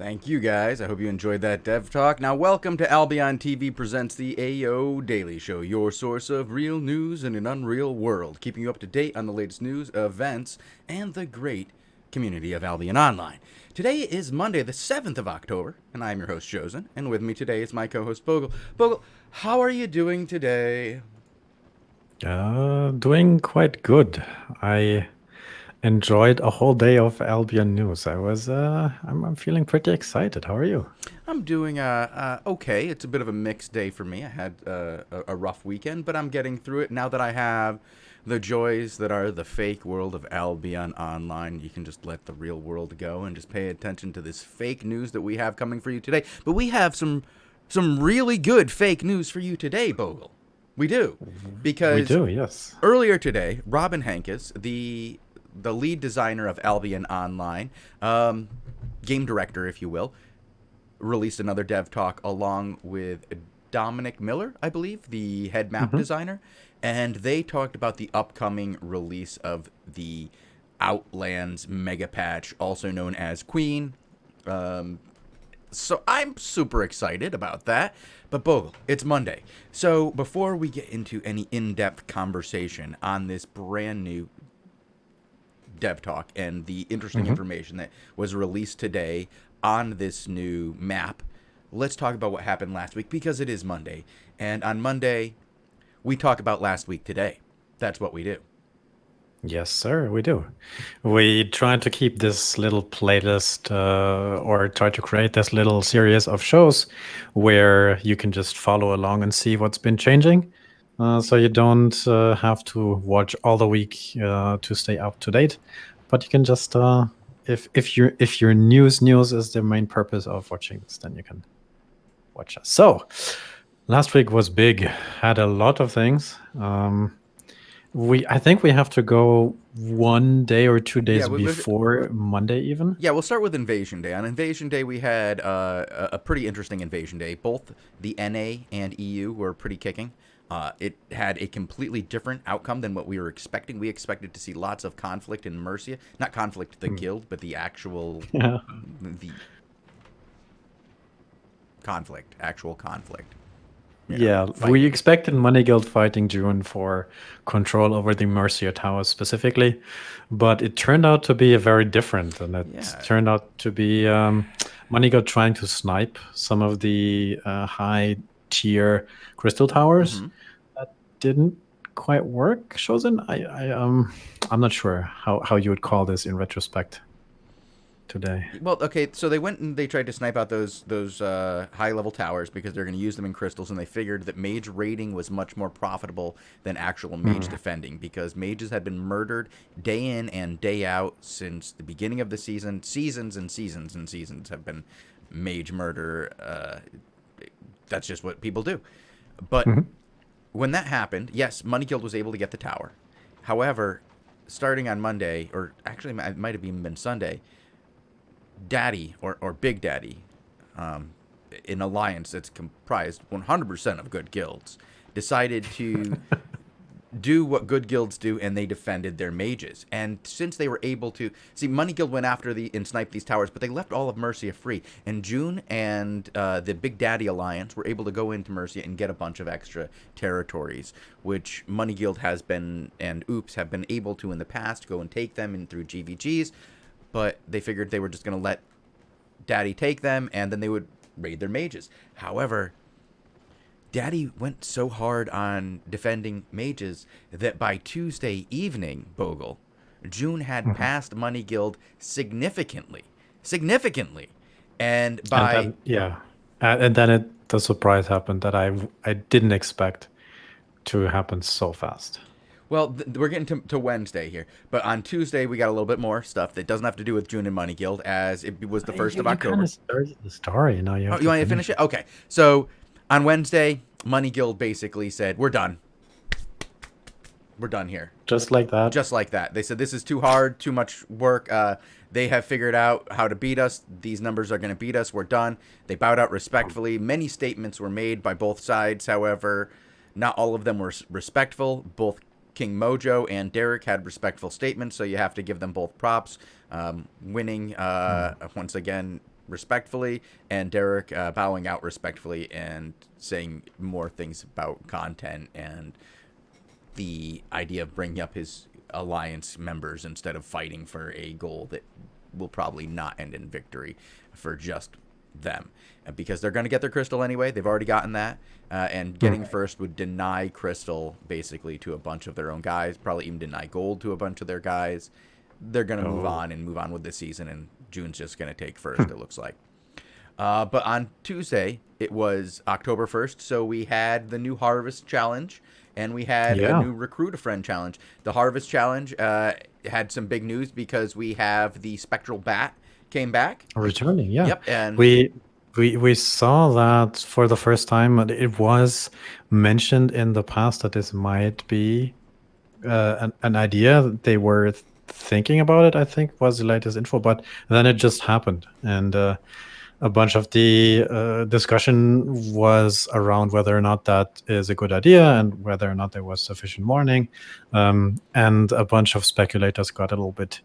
Thank you, guys. I hope you enjoyed that dev talk. Now, welcome to Albion TV presents the AO Daily Show, your source of real news in an unreal world, keeping you up to date on the latest news, events, and the great community of Albion Online. Today is Monday, the 7th of October, and I'm your host, Shozen, and with me today is my co-host, Bogul. Bogul, how are you doing today? Doing quite good. I enjoyed a whole day of Albion news. I'm feeling pretty excited. How are you? I'm doing okay. It's a bit of a mixed day for me. I had a rough weekend, but I'm getting through it now that I have the joys that are the fake world of Albion Online. You can just let the real world go and just pay attention to this fake news that we have coming for you today. But we have some really good fake news for you today, Bogle. We do, because We do, yes. earlier today, Robin Hankes, the lead designer of Albion Online, game director, if you will, released another dev talk along with Dominic Miller, I believe, the head map hmm designer, and they talked about the upcoming release of the Outlands mega patch, also known as Queen. So I'm super excited about that. But Bogle, it's Monday. So before we get into any in-depth conversation on this brand new dev talk and the interesting hmm information that was released today on this new map, let's talk about what happened last week, because it is Monday. And on Monday, we talk about last week today. That's what we do. Yes, sir, we do. We try to keep this little playlist or try to create this little series of shows where you can just follow along and see what's been changing. So you don't have to watch all the week to stay up to date, but you can just if your news is the main purpose of watching this, then you can watch us. So last week was big, had a lot of things. I think we have to go 1 day or two Yeah, days before Monday even. yeah, we'll start with Invasion Day. On Invasion Day, we had a pretty interesting Invasion Day. Both the NA and EU were pretty kicking. It had a completely different outcome than what we were expecting. We expected to see lots of conflict in Mercia. Not conflict, the Hmm. guild, but the actual Yeah. the conflict, actual conflict. Yeah, we Fighting. expected Money Guild fighting June for control over the Mercia Towers specifically, but it turned out to be a very different, and it Yeah. turned out to be Money Guild trying to snipe some of the high tier crystal towers. Mm-hmm. That didn't quite work. Shozen, I'm not sure how you would call this in retrospect today. Well, okay, so they went and they tried to snipe out those high level towers because they're going to use them in crystals, and they figured that mage raiding was much more profitable than actual mage Hmm. defending, because mages had been murdered day in and day out since the beginning of the season. Seasons and seasons and seasons have been mage murder. That's just what people do. But Mhm. when that happened, yes, Money Guild was able to get the tower. However, starting on Monday, or actually it might have even been Sunday, Daddy or Big Daddy, um, an alliance that's comprised 100% of good guilds, decided to do what good guilds do, and they defended their mages. And since they were able to see, Money Guild went after and sniped these towers, but they left all of Mercia free. And June and the Big Daddy alliance were able to go into Mercia and get a bunch of extra territories, which Money Guild has been, and Oops have been able to in the past go and take them in through GVGs. But they figured they were just going to let Daddy take them, and then they would raid their mages. However, Daddy went so hard on defending mages that by Tuesday evening, Bogle, June had Mhm. passed Money Guild significantly. Significantly. And And by, then yeah, and then the surprise happened that I didn't expect to happen so fast. well, we're getting to Wednesday here. But on Tuesday, we got a little bit more stuff that doesn't have to do with June and Money Guild, as it was the 1st of You kind October. of started the story. Now you Oh, have you to want me to finish finish it. it? Okay. So on Wednesday, Money Guild basically said, we're done. We're done here. Just like that. Just like that. They said, this is too hard, too much work. They have figured out how to beat us. These numbers are going to beat us. We're done. They bowed out respectfully. Many statements were made by both sides. However, not all of them were respectful. Both King Mojo and Derek had respectful statements, so you have to give them both props. Winning, Mm. once again, respectfully, and Derek bowing out respectfully and saying more things about content and the idea of bringing up his alliance members instead of fighting for a goal that will probably not end in victory for just them, because they're going to get their crystal anyway. They've already gotten that, and getting first would deny crystal basically to a bunch of their own guys, probably even deny gold to a bunch of their guys. They're going to move on with this season, and June's just going to take first, it looks like. But on Tuesday, it was October 1st, so we had the new Harvest Challenge, and we had a new Recruit a Friend Challenge. The Harvest Challenge had some big news because we have the Spectral Bat came back. Returning, yeah. Yep, and we saw that for the first time. It was mentioned in the past that this might be an idea. They were thinking about it, I think, was the latest info, but then it just happened. And a bunch of the discussion was around whether or not that is a good idea and whether or not there was sufficient warning. And a bunch of speculators got a little bit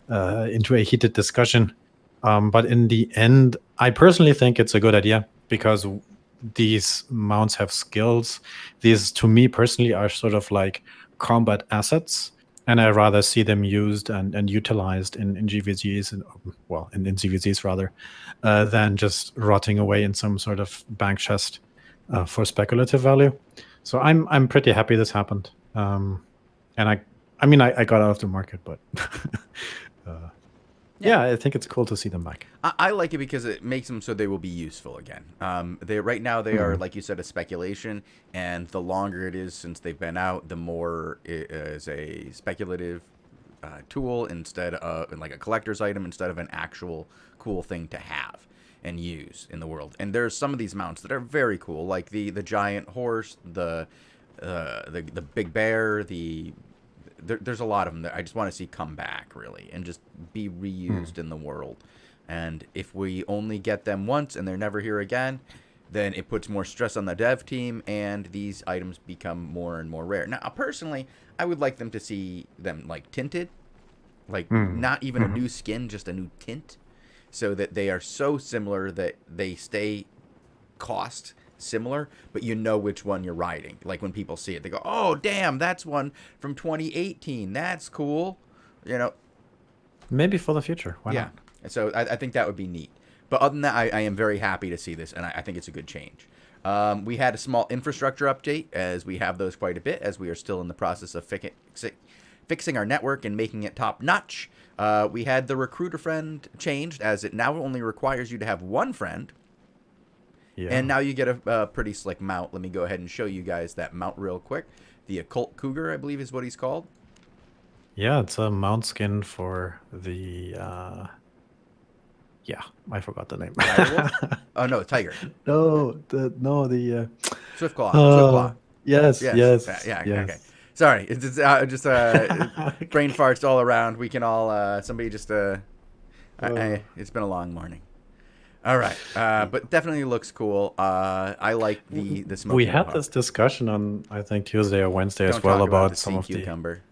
into a heated discussion. But in the end, I personally think it's a good idea because these mounts have skills. These, to me personally, are sort of like combat assets. And I rather see them used and utilized in GVGs, in CVGs rather, than just rotting away in some sort of bank chest for speculative value. So I'm pretty happy this happened. And I got out of the market, but yeah, I think it's cool to see them back. I like it because it makes them so they will be useful again. Right now they are, like you said, a speculation, and the longer it is since they've been out, the more it is a speculative tool instead of like a collector's item instead of an actual cool thing to have and use in the world. And there's some of these mounts that are very cool, like the giant horse, the big bear, there's a lot of them that I just want to see come back, really, and just be reused in the world. And if we only get them once and they're never here again, then it puts more stress on the dev team, and these items become more and more rare. Now, personally, I would like them to see them, like, tinted. Like, not even a new skin, just a new tint, so that they are so similar that they stay cost similar, but you know which one you're riding. Like when people see it, they go, "Oh, damn, that's one from 2018. That's cool." You know, maybe for the future. Why not? So I think that would be neat. But other than that, I am very happy to see this, and I think it's a good change. We had a small infrastructure update, as we have those quite a bit, as we are still in the process of fixing our network and making it top notch. We had the Recruiter Friend changed, as it now only requires you to have one friend. Yeah. And now you get a pretty slick mount. Let me go ahead and show you guys that mount real quick. The Occult Cougar, I believe, is what he's called. Yeah, it's a mount skin for the... yeah, I forgot the name. Oh, no, Tiger. The Swiftclaw. Yes. Yeah, okay. Sorry, it's just brain farts all around. We can all... somebody just... it's been a long morning. All right, but definitely looks cool. I like the smoking. We had this discussion on, I think, Tuesday or Wednesday as well about some of the cucumber.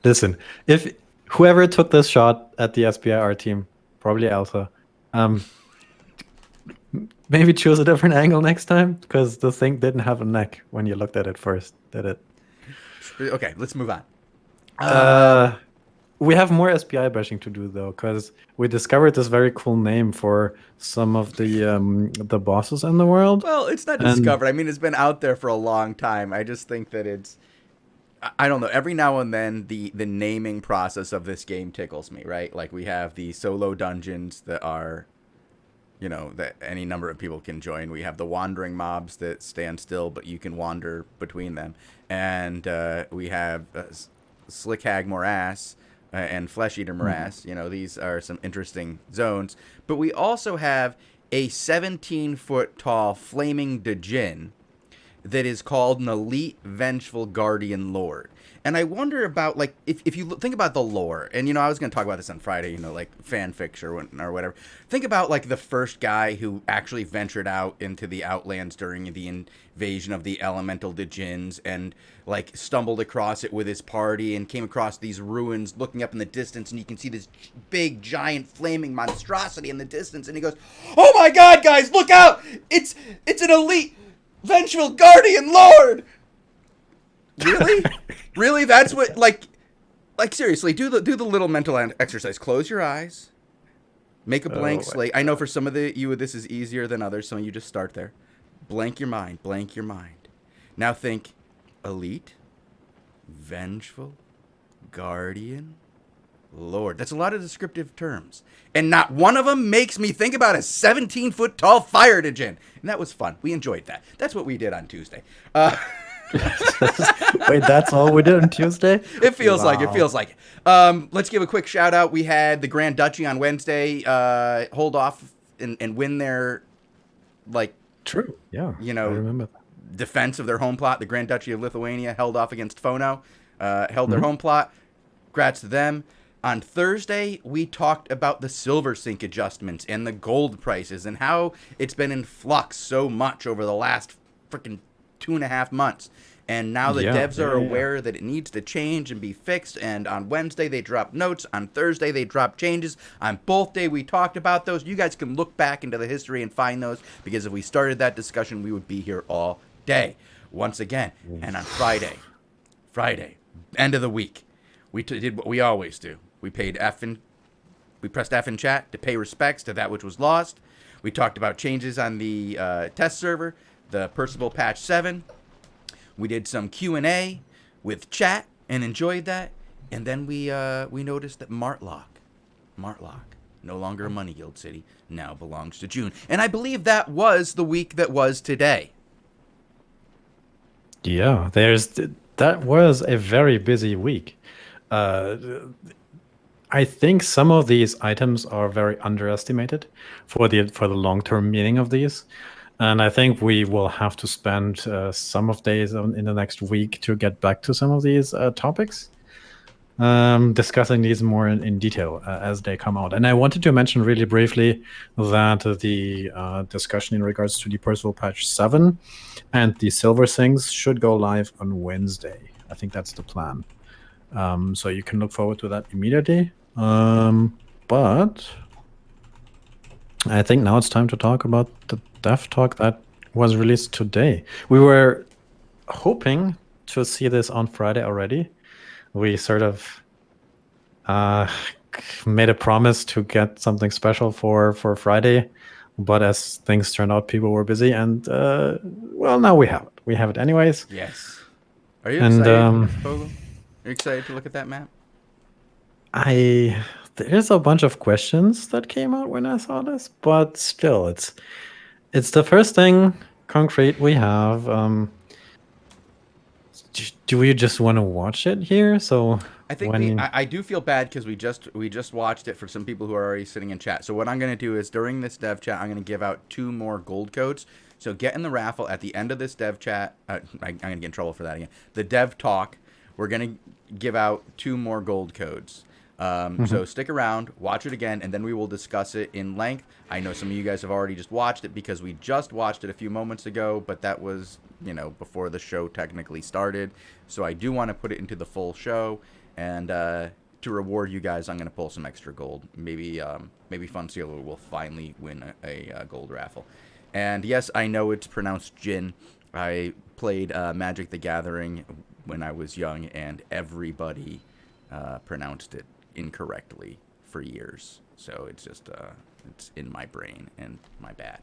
Listen, if whoever took this shot at the SBIR team, probably Alpha, maybe choose a different angle next time, because the thing didn't have a neck when you looked at it first, did it? Okay, let's move on. We have more SPI bashing to do, though, because we discovered this very cool name for some of the bosses in the world. Well, it's not discovered. I mean, it's been out there for a long time. I just think that it's... I don't know. Every now and then, the naming process of this game tickles me, right? Like, we have the solo dungeons that are, you know, that any number of people can join. We have the wandering mobs that stand still, but you can wander between them. And we have Slick Hag Morass, and Flesh Eater Morass. You know, these are some interesting zones. But we also have a 17-foot tall Flaming Djinn that is called an Elite Vengeful Guardian Lord. And I wonder about, like, if you think about the lore, and, I was going to talk about this on Friday, like, fanfics or whatever. Think about, like, the first guy who actually ventured out into the Outlands during the invasion of the Elemental Djinns and, like, stumbled across it with his party and came across these ruins looking up in the distance, and you can see this big, giant, flaming monstrosity in the distance, and he goes, "Oh my god, guys, look out! It's an Elite Vengeful Guardian Lord!" Really? Really? That's what, like seriously, do the little mental exercise. Close your eyes. Make a blank slate. I know for some of you this is easier than others, so you just start there. Blank your mind. Blank your mind. Now think Elite, Vengeful, Guardian, Lord. That's a lot of descriptive terms. And not one of them makes me think about a 17-foot tall fire Djinn. And that was fun. We enjoyed that. That's what we did on Tuesday. Wait, that's all we did on Tuesday? It feels like it. Let's give a quick shout out. We had the Grand Duchy on Wednesday hold off and win their, like, true. Yeah. I remember that. Defense of their home plot. The Grand Duchy of Lithuania held off against Fono, held their home plot. Congrats to them. On Thursday, we talked about the silver sync adjustments and the gold prices and how it's been in flux so much over the last freaking 2.5 months. And now the devs are aware that it needs to change and be fixed. And on Wednesday, they dropped notes. On Thursday, they dropped changes. On both days, we talked about those. You guys can look back into the history and find those, because if we started that discussion, we would be here all day. Once again, and on Friday, end of the week, we did what we always do. We pressed F in chat to pay respects to that which was lost. We talked about changes on the test server, the Percival Patch 7. We did some Q&A with chat and enjoyed that. And then we noticed that Martlock, no longer a Money Guild city, now belongs to June. And I believe that was the week that was today. Yeah, that was a very busy week. I think some of these items are very underestimated for the long-term meaning of these. And I think we will have to spend some of days in the next week to get back to some of these topics, discussing these more in detail as they come out. And I wanted to mention really briefly that the discussion in regards to the Percival Patch 7 and the Silver Things should go live on Wednesday. I think that's the plan. So you can look forward to that immediately. But I think now it's time to talk about the dev talk that was released today. We were hoping to see this on Friday already. We sort of made a promise to get something special for Friday, but as things turned out, people were busy, and well, now we have it. We have it anyways. Yes. Are you excited, Bogul? Are you excited to look at that map? There's a bunch of questions that came out when I saw this, but still, it's the first thing concrete we have. Do we just want to watch it here? So I think I do feel bad because we just watched it for some people who are already sitting in chat. So what I'm going to do is during this dev chat, I'm going to give out 2 more gold codes. So get in the raffle at the end of this dev chat. I'm going to get in trouble for that again. The dev talk, we're going to give out 2 more gold codes. So stick around, watch it again, and then we will discuss it in length. I know some of you guys have already just watched it because we just watched it a few moments ago, but that was, before the show technically started. So I do want to put it into the full show, and to reward you guys, I'm going to pull some extra gold. Maybe Fun Seal will finally win a gold raffle. And yes, I know it's pronounced Jin. I played Magic the Gathering when I was young, and everybody pronounced it incorrectly for years, so it's just it's in my brain and my bad.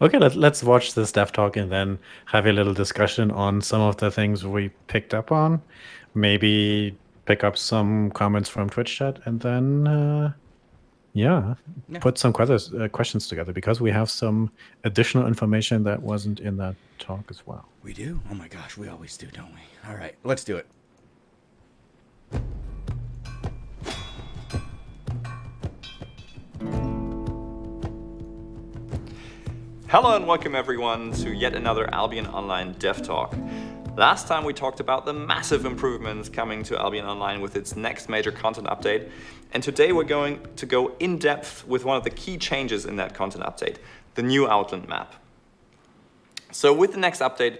Okay, let's watch this dev talk and then have a little discussion on some of the things we picked up on, maybe pick up some comments from Twitch chat, and then put some questions together, because we have some additional information that wasn't in that talk as well. We do? Oh my gosh, we always do, don't we? All right, let's do it. Hello and welcome everyone to yet another Albion Online Dev Talk. Last time we talked about the massive improvements coming to Albion Online with its next major content update, and today we're going to go in depth with one of the key changes in that content update, the new Outland map. So with the next update,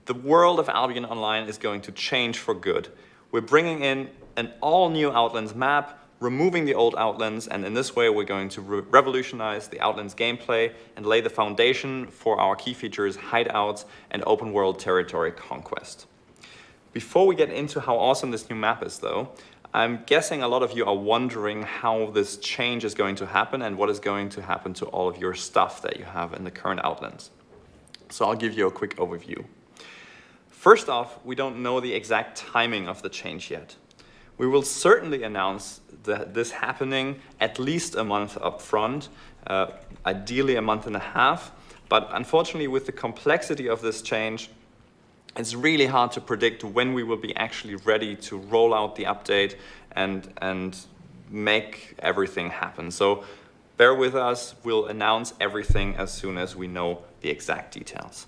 the world of Albion Online is going to change for good. We're bringing in an all new Outlands map, removing the old Outlands, and in this way we're going to revolutionize the Outlands gameplay and lay the foundation for our key features, hideouts, and open world territory conquest. Before we get into how awesome this new map is though, I'm guessing a lot of you are wondering how this change is going to happen and what is going to happen to all of your stuff that you have in the current Outlands. So I'll give you a quick overview. First off, we don't know the exact timing of the change yet. We will certainly announce this happening at least a month up front, ideally a month and a half, but unfortunately with the complexity of this change, it's really hard to predict when we will be actually ready to roll out the update and make everything happen. So bear with us, we'll announce everything as soon as we know the exact details.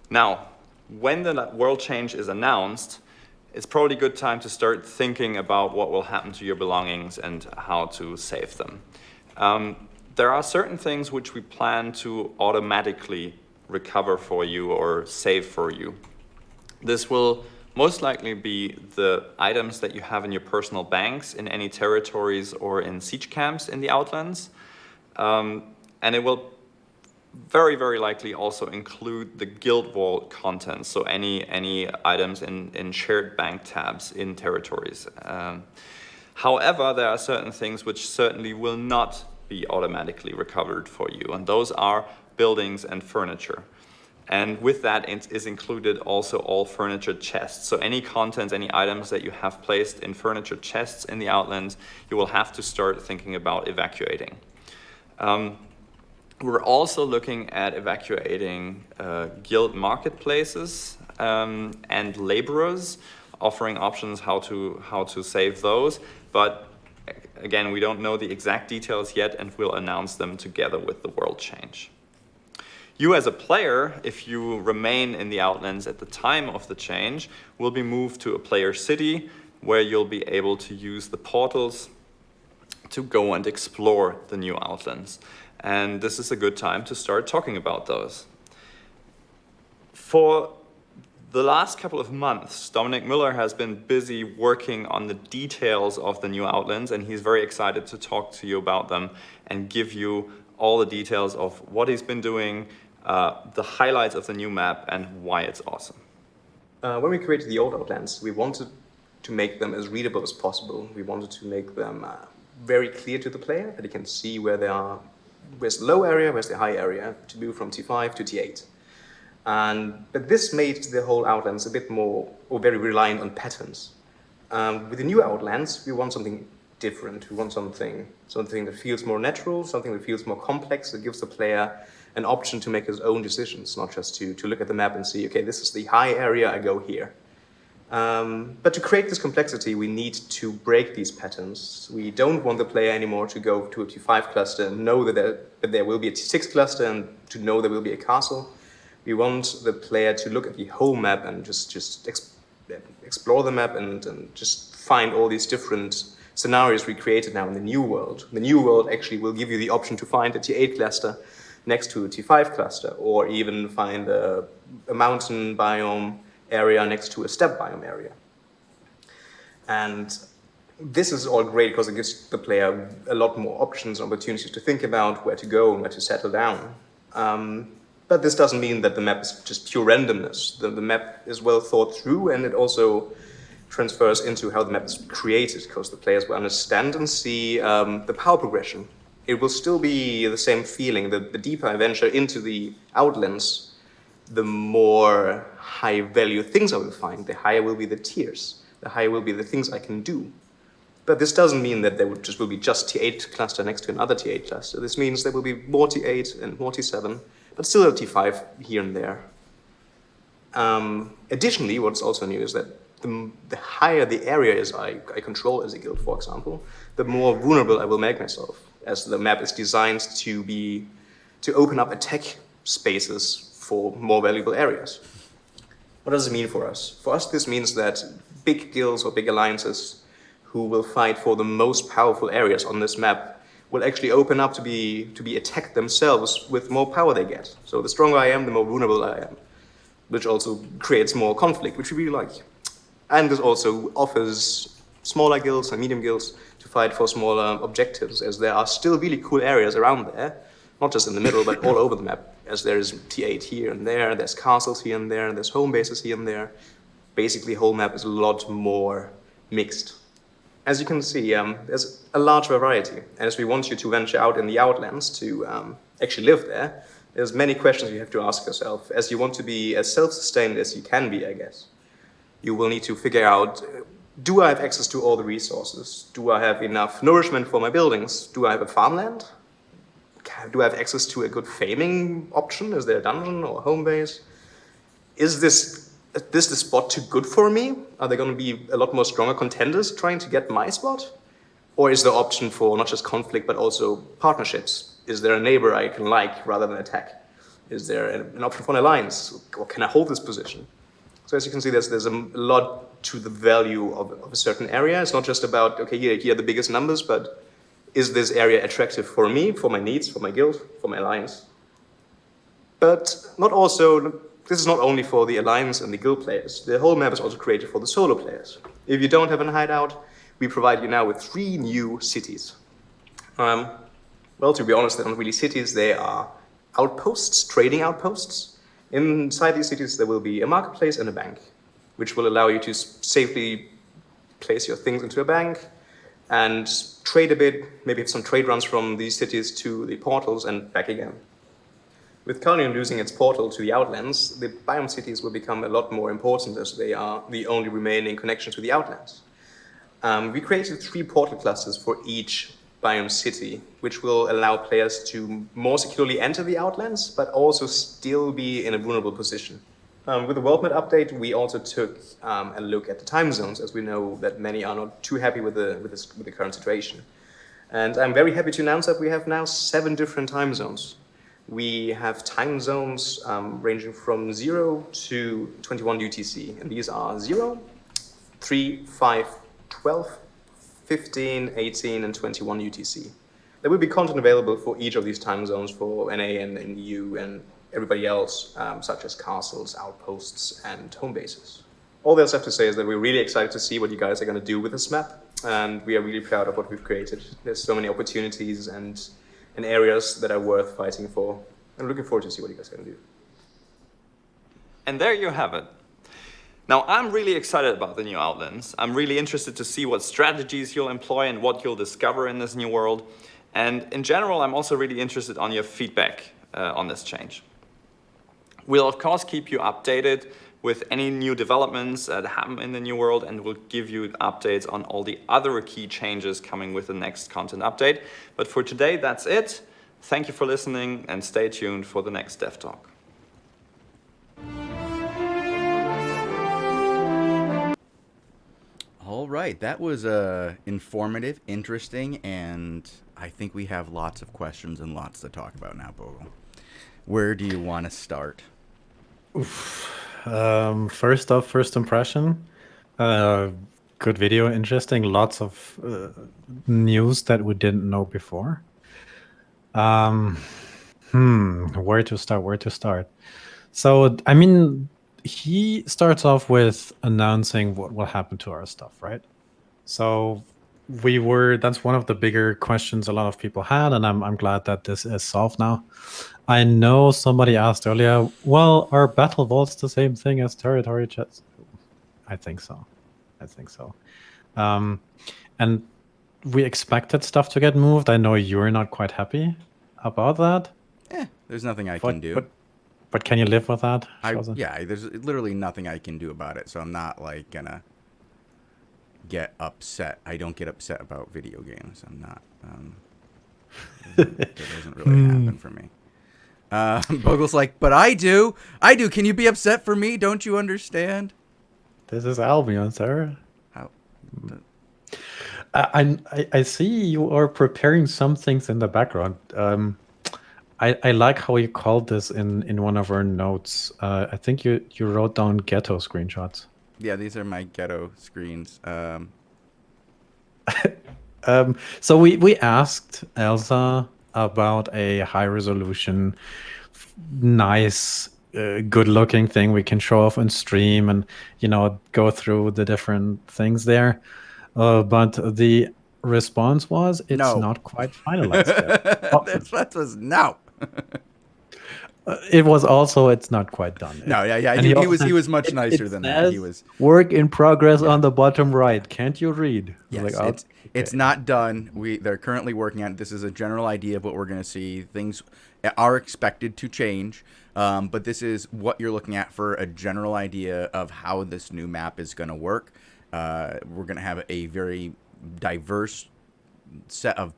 Now, when the world change is announced, it's probably a good time to start thinking about what will happen to your belongings and how to save them. There are certain things which we plan to automatically recover for you or save for you. This will most likely be the items that you have in your personal banks in any territories or in siege camps in the Outlands. And it will very, very likely also include the guild vault content, so any items in shared bank tabs in territories. However, there are certain things which certainly will not be automatically recovered for you, and those are buildings and furniture. And with that is included also all furniture chests. So any contents, any items that you have placed in furniture chests in the Outlands, you will have to start thinking about evacuating. We're also looking at evacuating guild marketplaces and laborers, offering options how to save those. But again, we don't know the exact details yet, and we'll announce them together with the world change. You as a player, if you remain in the Outlands at the time of the change, will be moved to a player city where you'll be able to use the portals to go and explore the new Outlands. And this is a good time to start talking about those. For the last couple of months, Dominic Müller has been busy working on the details of the new Outlands, and he's very excited to talk to you about them and give you all the details of what he's been doing, the highlights of the new map, and why it's awesome. When we created the old Outlands, we wanted to make them as readable as possible. We wanted to make them very clear to the player, that he can see where they are. Where's the low area, where's the high area, to move from T5 to T8. But this made the whole Outlands a bit more, or very reliant on patterns. With the new Outlands, we want something different. We want something that feels more natural, something that feels more complex, that gives the player an option to make his own decisions, not just to look at the map and see, okay, this is the high area, I go here. But to create this complexity, we need to break these patterns. We don't want the player anymore to go to a T5 cluster and know that there will be a T6 cluster and to know there will be a castle. We want the player to look at the whole map and just explore the map and just find all these different scenarios we created now in the new world. The new world actually will give you the option to find a T8 cluster next to a T5 cluster, or even find a mountain biome area next to a steppe biome area. And this is all great because it gives the player a lot more options and opportunities to think about where to go and where to settle down. But this doesn't mean that the map is just pure randomness. The map is well thought through, and it also transfers into how the map is created, because the players will understand and see the power progression. It will still be the same feeling. The deeper I venture into the Outlands, the more high-value things I will find, the higher will be the tiers, the higher will be the things I can do. But this doesn't mean that there will be just T8 cluster next to another T8 cluster. This means there will be more T8 and more T7, but still a T5 here and there. Additionally, what's also new is that the higher the area is I control as a guild, for example, the more vulnerable I will make myself, as the map is designed to open up attack spaces for more valuable areas. What does it mean for us? For us, this means that big guilds or big alliances who will fight for the most powerful areas on this map will actually open up to be attacked themselves with more power they get. So the stronger I am, the more vulnerable I am, which also creates more conflict, which we really like. And this also offers smaller guilds and medium guilds to fight for smaller objectives, as there are still really cool areas around there, not just in the middle, but all over the map, as there is T8 here and there, there's castles here and there, there's home bases here and there. Basically, whole map is a lot more mixed. As you can see, there's a large variety, and as we want you to venture out in the Outlands to actually live there, there's many questions you have to ask yourself, as you want to be as self-sustained as you can be, I guess. You will need to figure out, do I have access to all the resources? Do I have enough nourishment for my buildings? Do I have a farmland? Do I have access to a good farming option? Is there a dungeon or a home base? Is this the spot too good for me? Are there going to be a lot more stronger contenders trying to get my spot? Or is there option for not just conflict, but also partnerships? Is there a neighbor I can like rather than attack? Is there an option for an alliance? Or can I hold this position? So as you can see, there's a lot to the value of a certain area. It's not just about, okay, here are the biggest numbers, but is this area attractive for me, for my needs, for my guild, for my alliance? But this is not only for the alliance and the guild players. The whole map is also created for the solo players. If you don't have a hideout, we provide you now with 3 new cities. Well, to be honest, they're not really cities. They are outposts, trading outposts. Inside these cities, there will be a marketplace and a bank, which will allow you to safely place your things into a bank and trade a bit, maybe have some trade runs from these cities to the portals and back again. With Carnion losing its portal to the Outlands, the biome cities will become a lot more important, as they are the only remaining connection to the Outlands. We created 3 portal clusters for each biome city, which will allow players to more securely enter the Outlands, but also still be in a vulnerable position. With the world map update, we also took a look at the time zones, as we know that many are not too happy with the current situation. And I'm very happy to announce that we have now 7 different time zones. We have time zones ranging from 0 to 21 UTC, and these are 0, 3, 5, 12, 15, 18, and 21 UTC. There will be content available for each of these time zones for NA and EU and everybody else, such as castles, outposts, and home bases. All else I have to say is that we're really excited to see what you guys are going to do with this map, and we are really proud of what we've created. There's so many opportunities and areas that are worth fighting for. I'm looking forward to see what you guys are going to do. And there you have it. Now, I'm really excited about the new Outlands. I'm really interested to see what strategies you'll employ and what you'll discover in this new world. And in general, I'm also really interested on your feedback on this change. We'll, of course, keep you updated with any new developments that happen in the new world, and we'll give you updates on all the other key changes coming with the next content update. But for today, that's it. Thank you for listening, and stay tuned for the next Dev Talk. All right, that was informative, interesting, and I think we have lots of questions and lots to talk about now, Bogul. Where do you want to start? First off, first impression. Good video, interesting. Lots of news that we didn't know before. Where to start? So, I mean, he starts off with announcing what will happen to our stuff, right? So that's one of the bigger questions a lot of people had, and I'm glad that this is solved now. I know somebody asked earlier, well, are battle vaults the same thing as territory chests? I think so. And we expected stuff to get moved. I know you're not quite happy about that. There's nothing I can do. But can you live with that? Yeah, there's literally nothing I can do about it, so I'm not like gonna get upset. I don't get upset about video games. I'm not. It doesn't really happen for me. Bogul's like, but I do. Can you be upset for me? Don't you understand? This is Albion, sir. How? I see you are preparing some things in the background. I like how you called this in one of our notes. I think you wrote down ghetto screenshots. Yeah, these are my ghetto screens. So we asked Elsa about a high resolution, nice, good looking thing we can show off on stream and go through the different things there. But the response was it's No. not quite finalized yet. Oh, That was no. it was also it's not quite done. No, yeah. And He also was said, much nicer than that. He says was work in progress on the bottom right. Can't you read? yes. Like, oh, It's okay. not done. They're currently working on it. This is a general idea of what we're going to see. Things are expected to change, but this is what you're looking at for a general idea of how this new map is going to work. We're going to have a very diverse set of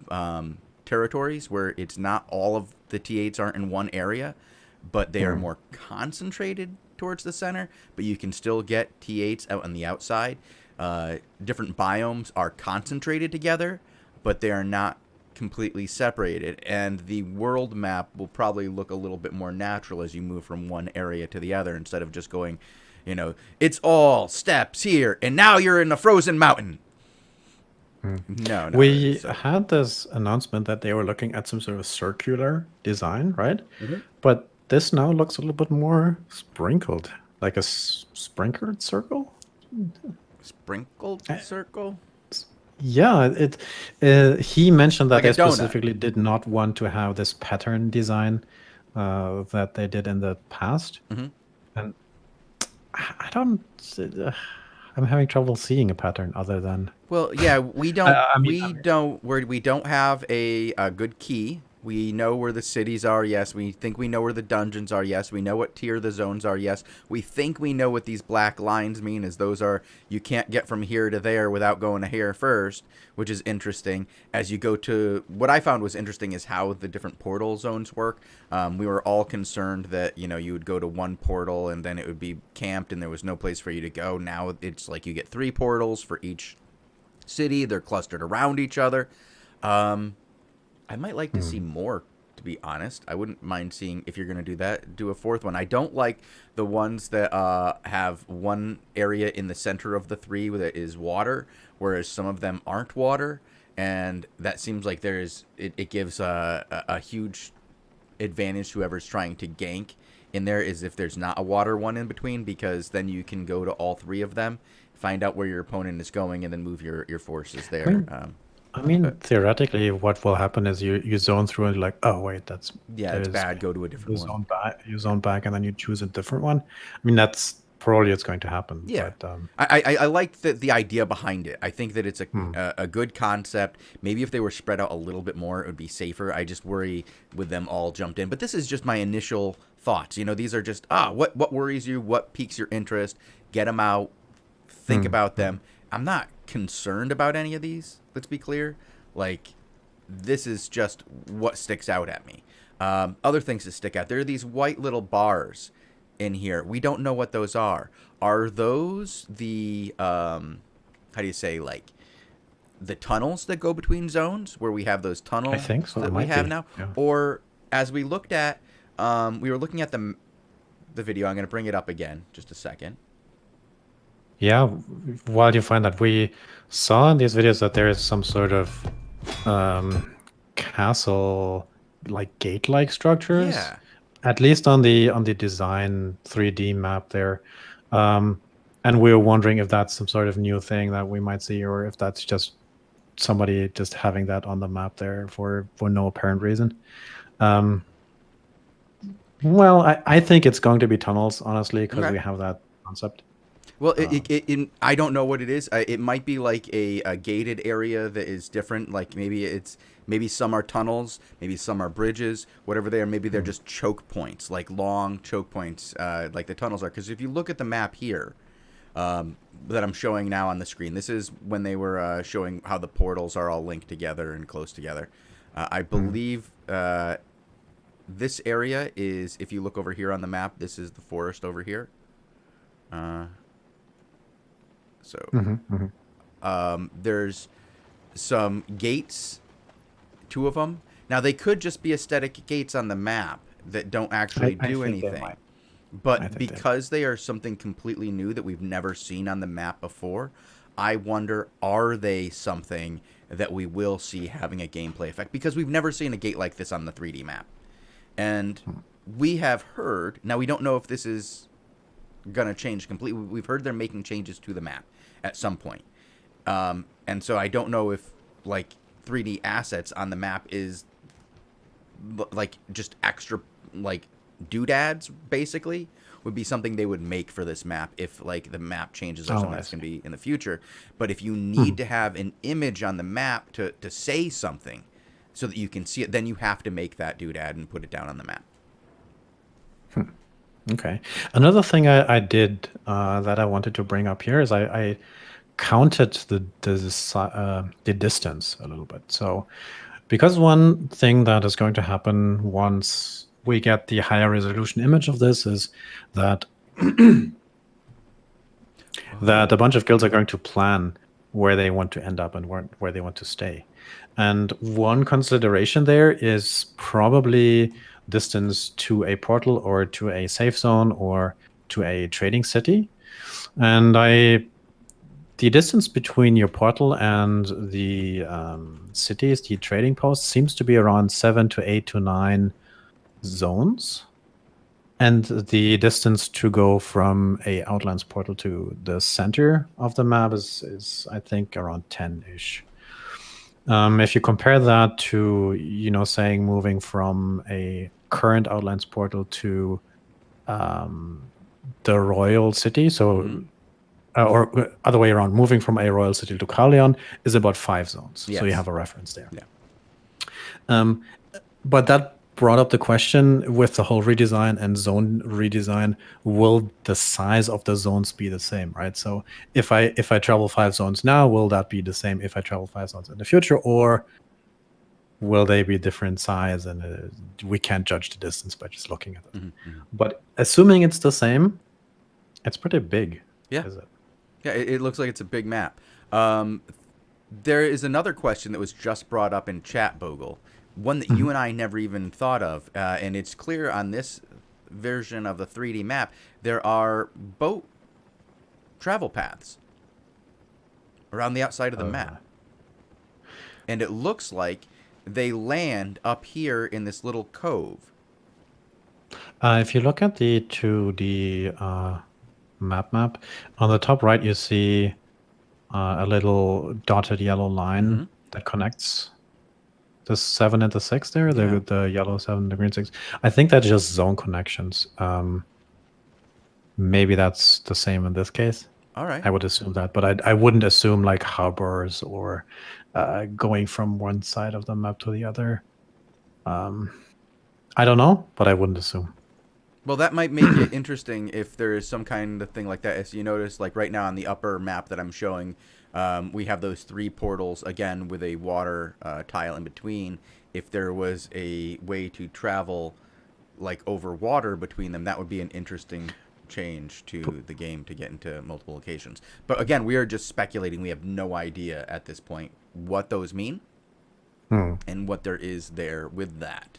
territories where it's not all of the T8s aren't in one area, but they are more concentrated towards the center, but you can still get T8s out on the outside. Different biomes are concentrated together, but they are not completely separated, and the world map will probably look a little bit more natural as you move from one area to the other instead of just going, it's all steps here, and now you're in a frozen mountain. No. We had this announcement that they were looking at some sort of circular design, right? But this now looks a little bit more sprinkled, like a sprinkled circle. Sprinkled circle? Yeah, he mentioned that Like a they donut. specifically did not want to have this pattern design that they did in the past. And I don't. I'm having trouble seeing a pattern other than. Well, yeah, we don't. I mean, we don't have a good key. We know where the cities are. Yes, we think we know where the dungeons are. Yes, we know what tier the zones are. Yes, we think we know what these black lines mean. As those are, you can't get from here to there without going to here first, which is interesting. As you go to, what I found was interesting is how the different portal zones work. We were all concerned that you would go to one portal and then it would be camped and there was no place for you to go. Now it's like you get 3 portals for each city. They're clustered around each other. I might like to see more, to be honest. I wouldn't mind seeing, if you're going to do that, do a 4th one. I don't like the ones that have one area in the center of the 3 that is water, whereas some of them aren't water. And that seems like it gives a huge advantage to whoever's trying to gank in there is if there's not a water one in between, because then you can go to all 3 of them, find out where your opponent is going, and then move your forces there. I mean, theoretically, what will happen is you zone through and you're like, oh wait, it's bad. Go to a different one. You zone back, and then you choose a different one. I mean, that's probably it's going to happen. Yeah, but, I like the idea behind it. I think that it's a good concept. Maybe if they were spread out a little bit more, it would be safer. I just worry with them all jumped in. But this is just my initial thoughts. These are just what worries you, what piques your interest. Get them out. Think about them. I'm not concerned about any of these. Let's be clear. Like, this is just what sticks out at me. Other things that stick out. There are these white little bars in here. We don't know what those are. Are those the, how do you say, like, the tunnels that go between zones, where we have those tunnels I think so. that we have now? Yeah. Or, as we looked at, we were looking at the video. I'm going to bring it up again, just a second. Yeah, while you find that, we saw in these videos that there is some sort of castle, like gate-like structures. Yeah. At least on the design 3D map there. And we were wondering if that's some sort of new thing that we might see, or if that's just somebody just having that on the map there for no apparent reason. Well, I think it's going to be tunnels, honestly, because we have that concept. Well, I don't know what it is. It might be like a gated area that is different. Like maybe some are tunnels, maybe some are bridges, whatever they are. Maybe they're just choke points, like long choke points, like the tunnels are. Because if you look at the map here that I'm showing now on the screen, this is when they were showing how the portals are all linked together and close together. I believe this area is, if you look over here on the map, this is the forest over here. So there's some gates, 2 of them, Now they could just be aesthetic gates on the map that don't actually I do think they anything. might. I But think because they are something completely new that we've never seen on the map before, I wonder, are they something that we will see having a gameplay effect? Because we've never seen a gate like this on the 3D map. And we have heard, now we don't know if this is going to change completely. We've heard they're making changes to the map at some point. And so I don't know if, like, 3D assets on the map is, like, just extra, like, doodads, basically, would be something they would make for this map if, like, the map changes or something that's going to be in the future. But if you need to have an image on the map to say something so that you can see it, then you have to make that doodad and put it down on the map. Okay. Another thing I did that I wanted to bring up here is I counted the distance a little bit. So, because one thing that is going to happen once we get the higher resolution image of this is that that a bunch of guilds are going to plan where they want to end up and where they want to stay. And one consideration there is probably distance to a portal or to a safe zone or to a trading city. And the distance between your portal and the cities, the trading posts, seems to be around 7 to 8 to 9 zones. And the distance to go from a Outlands portal to the center of the map is I think, around 10-ish. If you compare that to, saying moving from a current Outlands portal to the Royal City, so or other way around, moving from a Royal City to Carleon is about 5 zones. Yes. So you have a reference there. Yeah. But that brought up the question with the whole redesign and zone redesign, will the size of the zones be the same, right? So if I travel 5 zones now, will that be the same if I travel 5 zones in the future, or will they be different size and we can't judge the distance by just looking at them? But assuming it's the same, it's pretty big. Yeah. Is it? Yeah, it looks like it's a big map. There is another question that was just brought up in chat, Bogul. One that you and I never even thought of. And it's clear on this version of the 3D map, there are boat travel paths around the outside of the map. And it looks like they land up here in this little cove. If you look at the 2D map, on the top right, you see a little dotted yellow line that connects the 7 and the 6 there, the yellow 7, the green 6. I think that's just zone connections. Maybe that's the same in this case. All right. I would assume that, but I wouldn't assume like harbors or going from one side of the map to the other. I don't know, but I wouldn't assume. Well, that might make it interesting if there is some kind of thing like that. As you notice, like right now on the upper map that I'm showing, we have those 3 portals, again, with a water tile in between. If there was a way to travel, like, over water between them, that would be an interesting change to the game to get into multiple locations. But again, we are just speculating. We have no idea at this point what those mean and what there is there with that.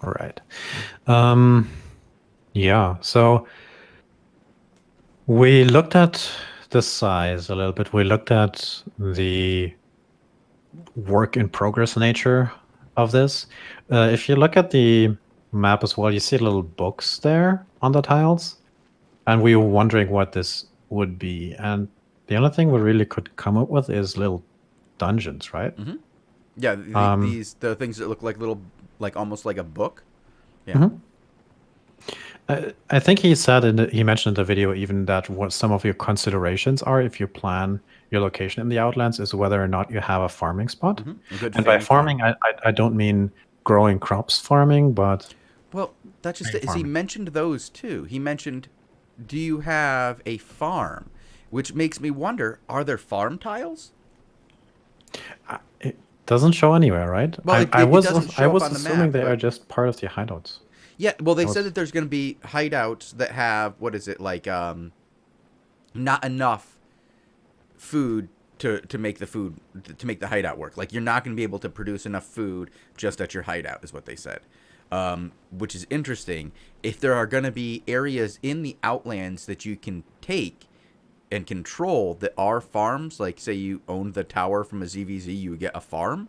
All right. Yeah, so we looked at the size a little bit. We looked at the work in progress nature of this. If you look at the map as well, you see little books there on the tiles. And we were wondering what this would be. And the only thing we really could come up with is little dungeons, right? Yeah, the things that look like little, like almost like a book. Yeah. I think he said he mentioned in the video even that what some of your considerations are if you plan your location in the Outlands is whether or not you have a farming spot. And by farming, I don't mean growing crops farming, but well, that's just it. He mentioned those too. He mentioned, do you have a farm? Which makes me wonder, are there farm tiles? It doesn't show anywhere, right? Well, I was the assuming map, they are just part of the hideouts. Yeah, well, they said that there's going to be hideouts that have, what is it, like, not enough food to make the food, to make the hideout work. Like, you're not going to be able to produce enough food just at your hideout, is what they said. Which is interesting. If there are going to be areas in the Outlands that you can take and control that are farms, like say you owned the tower from a ZVZ, you would get a farm.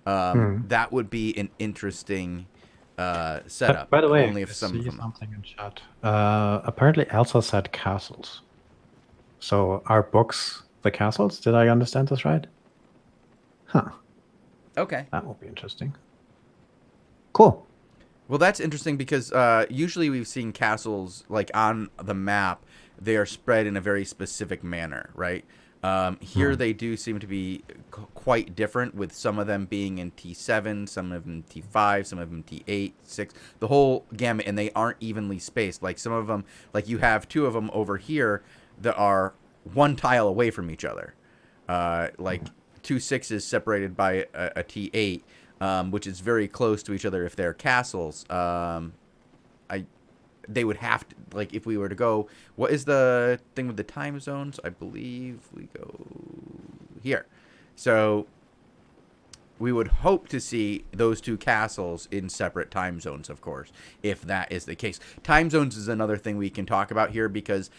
That would be an interesting setup. By the way, only if I some see of them. something in chat. Apparently, Elsa said castles. So are books the castles? Did I understand this right? Huh. Okay. That will be interesting. Cool. Well, that's interesting because usually we've seen castles, like, on the map, they are spread in a very specific manner, right? Here they do seem to be quite different, with some of them being in T7, some of them T5, some of them T8, 6, the whole gamut, and they aren't evenly spaced. Like, some of them, like, you have 2 of them over here that are 1 tile away from each other. Like, 2 6s separated by a T8, which is very close to each other if they're castles. They would have to, like, if we were to go, what is the thing with the time zones? I believe we go here. So we would hope to see those 2 castles in separate time zones, of course, if that is the case. Time zones is another thing we can talk about here, because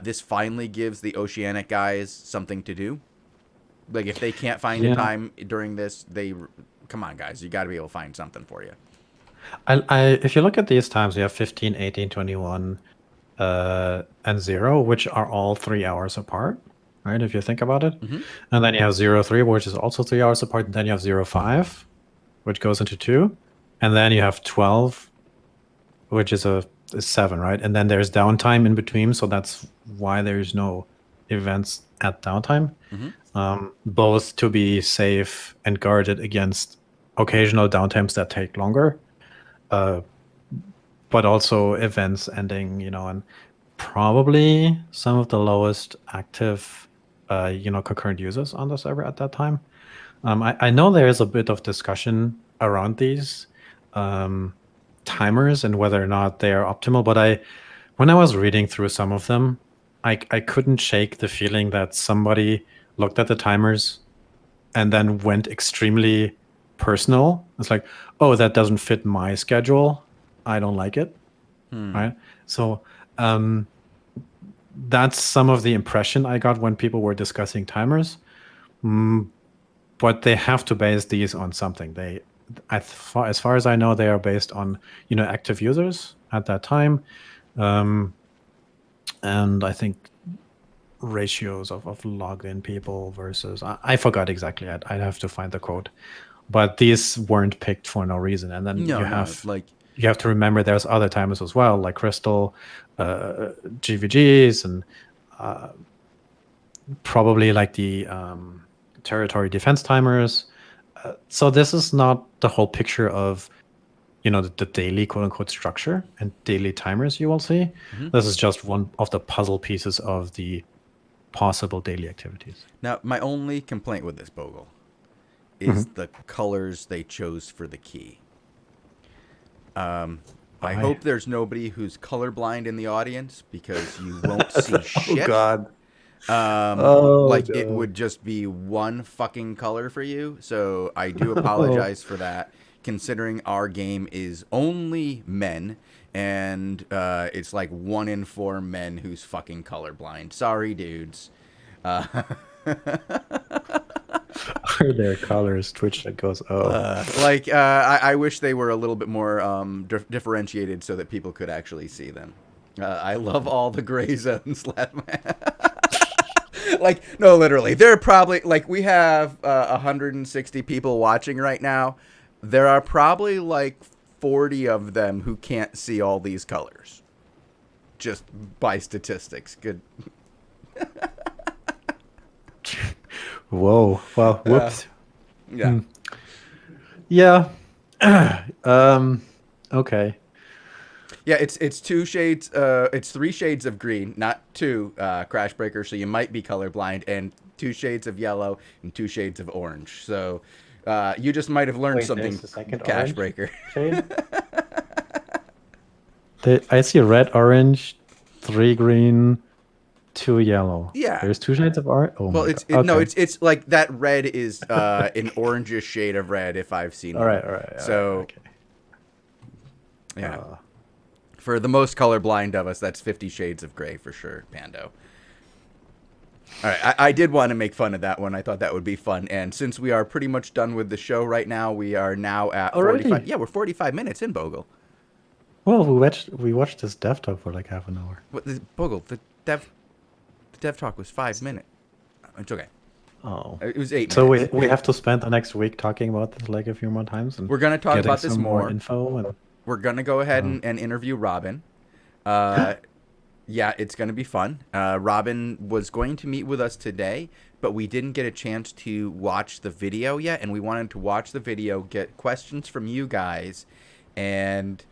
this finally gives the Oceanic guys something to do. Like, if they can't find a time during this, come on, guys, you got to be able to find something for you. If you look at these times, you have 15, 18, 21, and 0, which are all 3 hours apart, right? If you think about it. And then you have 0, 3, which is also 3 hours apart. And then you have 0, 5, which goes into 2. And then you have 12, which is 7, right? And then there's downtime in between. So that's why there's no events at downtime. Both to be safe and guarded against occasional downtimes that take longer. But also events ending, and probably some of the lowest active, concurrent users on the server at that time. I know there is a bit of discussion around these timers and whether or not they are optimal. But when I was reading through some of them, I couldn't shake the feeling that somebody looked at the timers and then went extremely personal. It's like, oh, that doesn't fit my schedule. I don't like it. Right? So that's some of the impression I got when people were discussing timers. But they have to base these on something. As far as I know, they are based on active users at that time, and I think ratios of logged in people versus I forgot exactly. I'd have to find the code. But these weren't picked for no reason. And then you have to remember there's other timers as well, like Crystal, GVGs, and probably like the territory defense timers. So this is not the whole picture of, the daily quote unquote structure and daily timers you will see. This is just one of the puzzle pieces of the possible daily activities. Now, my only complaint with this, Bogul, is the colors they chose for the key. I hope there's nobody who's colorblind in the audience, because you won't see shit. God. It would just be one fucking color for you. So I do apologize for that, considering our game is only men, and it's like 1 in 4 men who's fucking colorblind. Sorry, dudes. Are there colors Twitch that goes, I wish they were a little bit more differentiated so that people could actually see them. I love all the gray zones. No, literally, they're probably, we have 160 people watching right now. There are probably 40 of them who can't see all these colors, just by statistics. Good. Whoa. Well, whoops. Yeah. Yeah. Okay. Yeah, it's 2 shades. It's 3 shades of green, not 2, Crash Breaker. So you might be colorblind, and 2 shades of yellow and 2 shades of orange. So you just might have learned something, Crash Breaker. I see red, orange, 3 green, Two yellow. Yeah. There's two shades of art. Oh Well, my it's god. no, Okay. it's like that red is an orangish shade of red if I've seen All one. right. All right. So Okay. yeah, for the most colorblind of us, that's 50 Shades of Gray for sure, Pando. All right, I did want to make fun of that one. I thought that would be fun. And since we are pretty much done with the show right now, we are now at Already? 45. Yeah, we're 45 minutes in, Bogle. Well, we watched this dev talk for like half an hour. What, Bogle, the dev talk was 5 minutes. It's okay. Oh. It was 8 So minutes. we have to spend the next week talking about this like a few more times. And We're going to talk getting about this some more. info. And We're going to go ahead and interview Robin. Yeah, it's going to be fun. Robin was going to meet with us today, but we didn't get a chance to watch the video yet, and we wanted to watch the video, get questions from you guys, and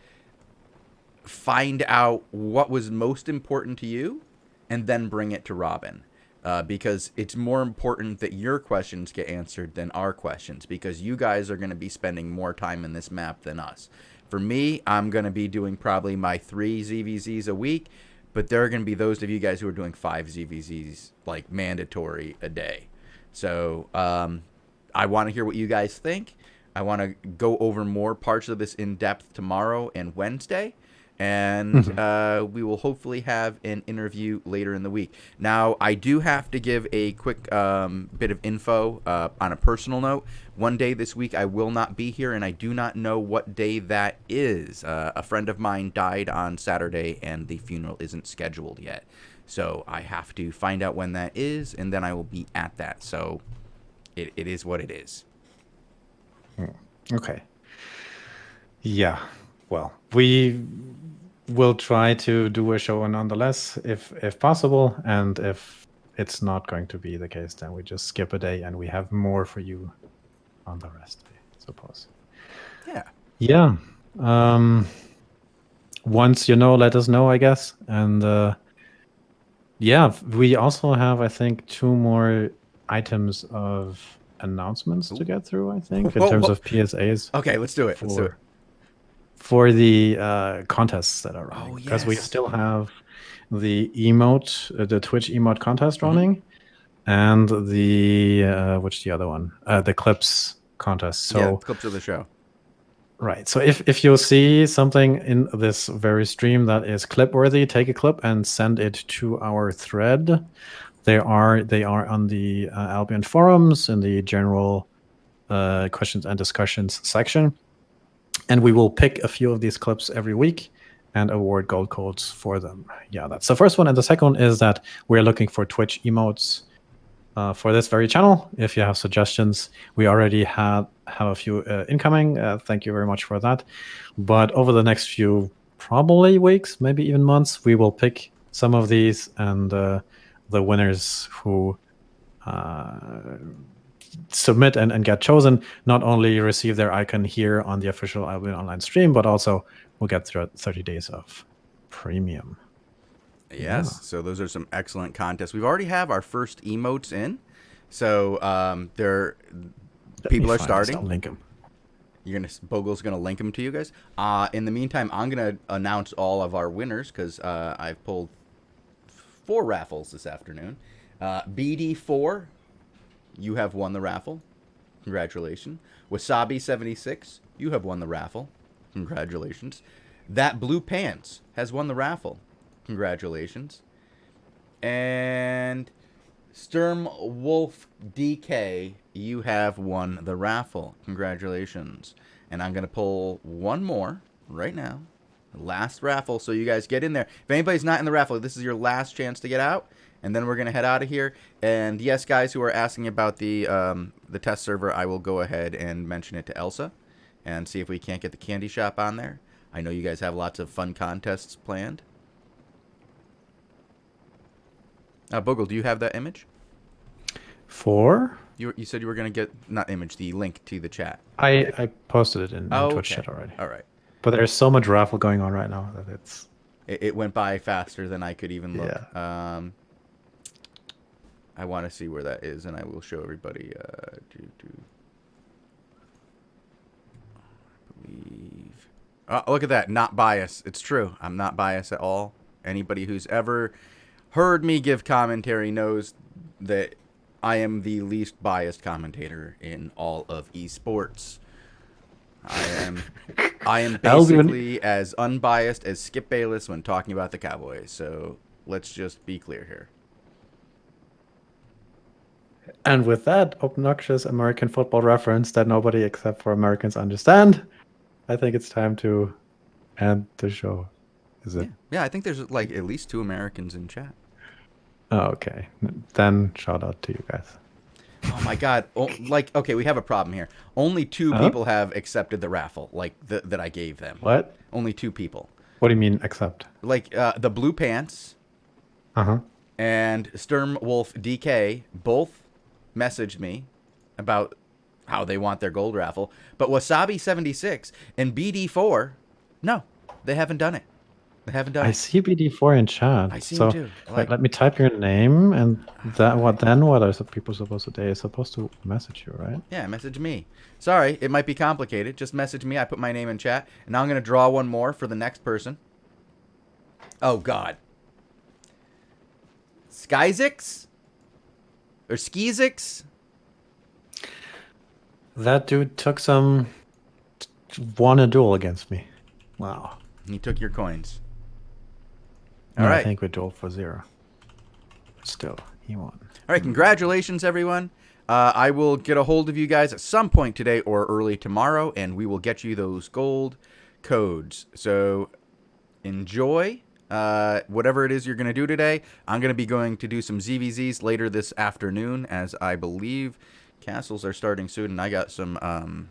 find out what was most important to you, and then bring it to Robin. Because it's more important that your questions get answered than our questions, because you guys are going to be spending more time in this map than us. For me, I'm going to be doing probably my 3 ZVZs a week, but there are going to be those of you guys who are doing 5 ZVZs, like, mandatory a day. So I want to hear what you guys think. I want to go over more parts of this in depth tomorrow and Wednesday. And we will hopefully have an interview later in the week. Now, I do have to give a quick bit of info on a personal note. One day this week I will not be here, and I do not know what day that is. A friend of mine died on Saturday, and the funeral isn't scheduled yet. So I have to find out when that is, and then I will be at that. So it is what it is. Okay. Yeah. Well, we will try to do a show nonetheless, if possible, and if it's not going to be the case, then we just skip a day and we have more for you on the rest, I suppose. Yeah. Yeah. Once you know, let us know, I guess. And yeah, we also have, I think, 2 more items of announcements to get through, I think, in terms of PSAs. Okay, let's do it. Let's do it. For the contests that are running. Because we still have the emote, the Twitch emote contest running, and the, which the other one? The clips contest. So, yeah, clips of the show. Right. So if you see something in this very stream that is clip worthy, take a clip and send it to our thread. They are on the Albion forums in the general questions and discussions section. And we will pick a few of these clips every week and award gold codes for them. Yeah, that's the first one. And the second one is that we're looking for Twitch emotes for this very channel. If you have suggestions, we already have a few incoming. Thank you very much for that. But over the next few probably weeks, maybe even months, we will pick some of these, and the winners who submit and get chosen not only receive their icon here on the official Albion Online stream, but also will get 30 days of premium. Yes. Yeah. So those are some excellent contests. We've already have our first emotes in. So people are starting. I'll link them. Bogle's gonna link them to you guys. In the meantime, I'm gonna announce all of our winners because I've pulled 4 raffles this afternoon. BD4, you have won the raffle. Congratulations. Wasabi76, you have won the raffle. Congratulations. That Blue Pants has won the raffle. Congratulations. And Sturm Wolf DK, you have won the raffle. Congratulations. And I'm going to pull one more right now. Last raffle, so you guys get in there. If anybody's not in the raffle, this is your last chance to get out. And then we're going to head out of here. And yes, guys who are asking about the test server, I will go ahead and mention it to Elsa and see if we can't get the candy shop on there. I know you guys have lots of fun contests planned. Bogle, do you have that image? For? You said you were going to get, not image, the link to the chat. I posted it in Twitch okay. chat already. All right. But there's so much raffle going on right now that it's... It went by faster than I could even look. Yeah. I want to see where that is, and I will show everybody. I believe. Oh, look at that. Not biased. It's true. I'm not biased at all. Anybody who's ever heard me give commentary knows that I am the least biased commentator in all of esports. I am basically as unbiased as Skip Bayless when talking about the Cowboys. So let's just be clear here. And with that obnoxious American football reference that nobody except for Americans understand, I think it's time to end the show. Is it? Yeah, I think there's like at least 2 Americans in chat. Oh, okay. Then shout out to you guys. Oh my God! Okay, we have a problem here. Only 2 people have accepted the raffle, like that I gave them. What? Only 2 people. What do you mean accept? Like the Blue Pants. And Sturmwolf DK both messaged me about how they want their gold raffle, but Wasabi 76 and BD4, no, they haven't done it. They haven't done it. I see BD4 in chat. I see him too. Let me type your name, and what are some people supposed to do? They're supposed to message you, right? Yeah, message me. Sorry, it might be complicated. Just message me. I put my name in chat, and now I'm gonna draw one more for the next person. Oh God. Skyzix? Or Skizix? That dude won a duel against me. Wow. He took your coins. No, All right. I think we dueled for 0. But still, he won. All right, congratulations, everyone. I will get a hold of you guys at some point today or early tomorrow, and we will get you those gold codes. So enjoy whatever it is you're going to do today. I'm going to be going to do some ZVZs later this afternoon, as I believe castles are starting soon, and I got some...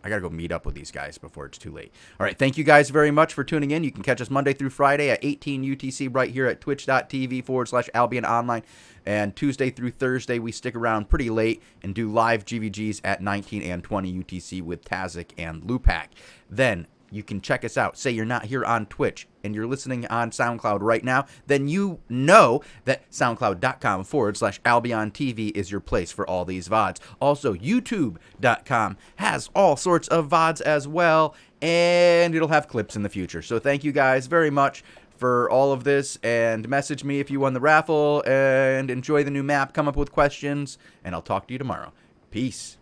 I got to go meet up with these guys before it's too late. All right, thank you guys very much for tuning in. You can catch us Monday through Friday at 18 UTC right here at twitch.tv/Albion Online. And Tuesday through Thursday, we stick around pretty late and do live GVGs at 19 and 20 UTC with Tazik and Lupak. Then you can check us out. Say you're not here on Twitch and you're listening on SoundCloud right now, then you know that soundcloud.com/AlbionTV is your place for all these VODs. Also, YouTube.com has all sorts of VODs as well, and it'll have clips in the future. So thank you guys very much for all of this, and message me if you won the raffle, and enjoy the new map, come up with questions, and I'll talk to you tomorrow. Peace.